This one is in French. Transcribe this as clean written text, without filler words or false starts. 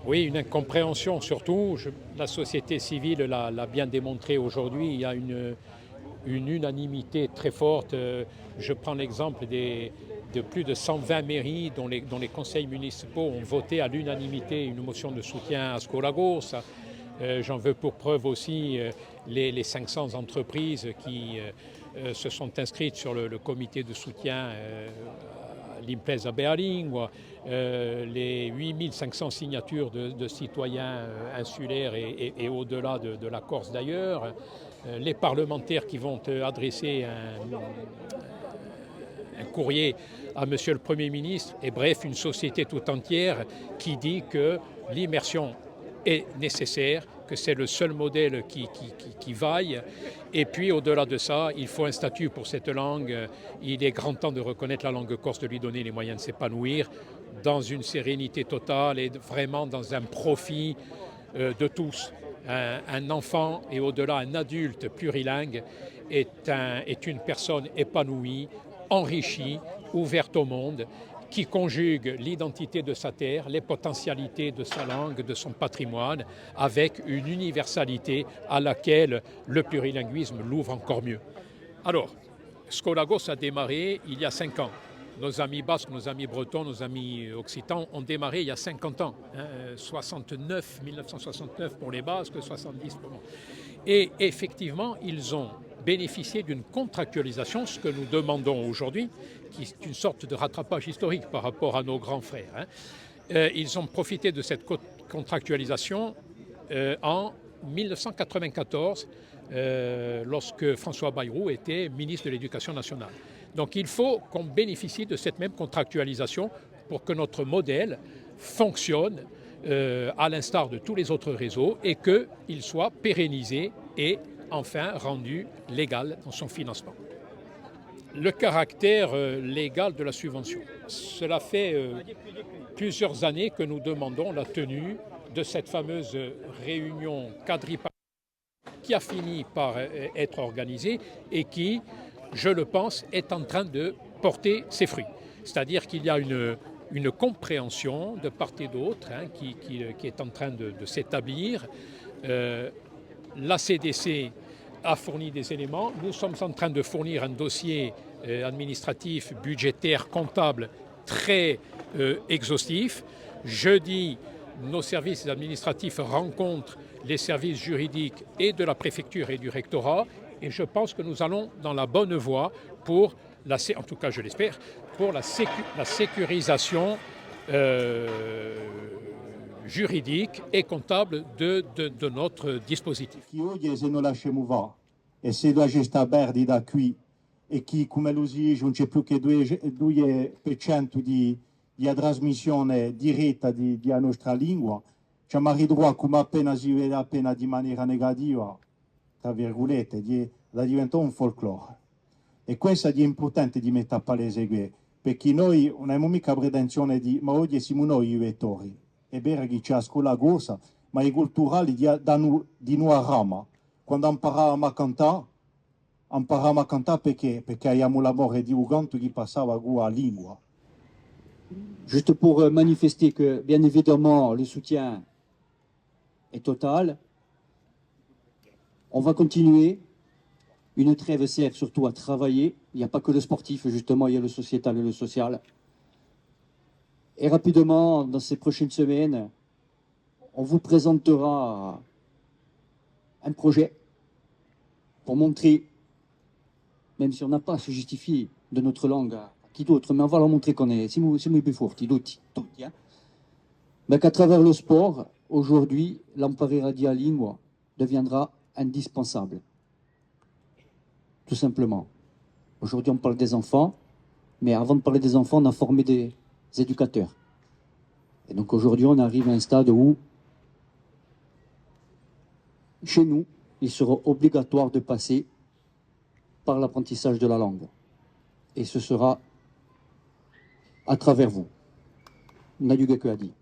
Oui, une incompréhension surtout. La société civile l'a bien démontré aujourd'hui. Il y a une unanimité très forte. Je prends l'exemple de plus de 120 mairies dont les conseils municipaux ont voté à l'unanimité une motion de soutien à Scolagos. J'en veux pour preuve aussi les 500 entreprises qui se sont inscrites sur le comité de soutien l'Impresa Bealingua, les 8500 signatures de citoyens insulaires et au-delà de la Corse d'ailleurs, les parlementaires qui vont adresser un courrier à Monsieur le Premier ministre, et bref, une société tout entière qui dit que l'immersion est nécessaire, que c'est le seul modèle qui vaille. Et puis au-delà de ça, il faut un statut pour cette langue. Il est grand temps de reconnaître la langue corse, de lui donner les moyens de s'épanouir dans une sérénité totale et vraiment dans un profit de tous. Un enfant et au-delà un adulte plurilingue est une personne épanouie, enrichie, ouverte au monde, qui conjugue l'identité de sa terre, les potentialités de sa langue, de son patrimoine, avec une universalité à laquelle le plurilinguisme l'ouvre encore mieux. Alors, Scolagos a démarré il y a 5 ans. Nos amis basques, nos amis bretons, nos amis occitans ont démarré il y a 50 ans. 1969 pour les Basques, 70 pour nous. Et effectivement, ils ont bénéficié d'une contractualisation, ce que nous demandons aujourd'hui, qui est une sorte de rattrapage historique par rapport à nos grands frères. Ils ont profité de cette contractualisation en 1994, lorsque François Bayrou était ministre de l'Éducation nationale. Donc il faut qu'on bénéficie de cette même contractualisation pour que notre modèle fonctionne à l'instar de tous les autres réseaux et qu'il soit pérennisé et enfin rendu légal dans son financement. Le caractère légal de la subvention. Cela fait plusieurs années que nous demandons la tenue de cette fameuse réunion quadripartite qui a fini par être organisée et qui, je le pense, est en train de porter ses fruits. C'est-à-dire qu'il y a une compréhension de part et d'autre qui est en train de s'établir. La CDC a fourni des éléments. Nous sommes en train de fournir un dossier administratif, budgétaire, comptable très exhaustif. Jeudi, nos services administratifs rencontrent les services juridiques et de la préfecture et du rectorat. Et je pense que nous allons dans la bonne voie pour, en tout cas je l'espère, pour la sécurisation juridique et comptable de notre dispositif. Chi oggi se non lasciamo va e se la gesta perdi da qui e chi come lo si dice non c'è più che 2% di trasmissione diretta di nostra lingua, ci ritroviamo come appena si vede appena di maniera negativa, tra virgolette, la diventa un folklore. E questo è importante di mettere a palese qui, perché noi non abbiamo mica pretensione di, ma oggi siamo noi i vettori. È vero che c'è la scuola corsa, ma i culturali di noi a Rama. Quando imparavamo a cantare perché abbiamo l'amore di un canto che passava con la lingua. Juste pour manifester que, bien évidemment, le soutien est total. On va continuer. Une trêve sert surtout à travailler. Il n'y a pas que le sportif, justement, il y a le sociétal et le social. Et rapidement, dans ces prochaines semaines, on vous présentera un projet pour montrer, même si on n'a pas à se justifier de notre langue à qui d'autre, mais on va leur montrer qu'on est, siamo più forti, tutti, mais qu'à travers le sport, aujourd'hui, l'imparare di lingua deviendra indispensable. Tout simplement. Aujourd'hui, on parle des enfants, mais avant de parler des enfants, on a formé des éducateurs. Et donc aujourd'hui, on arrive à un stade où, chez nous, il sera obligatoire de passer par l'apprentissage de la langue. Et ce sera à travers vous. On n'a du que à dire.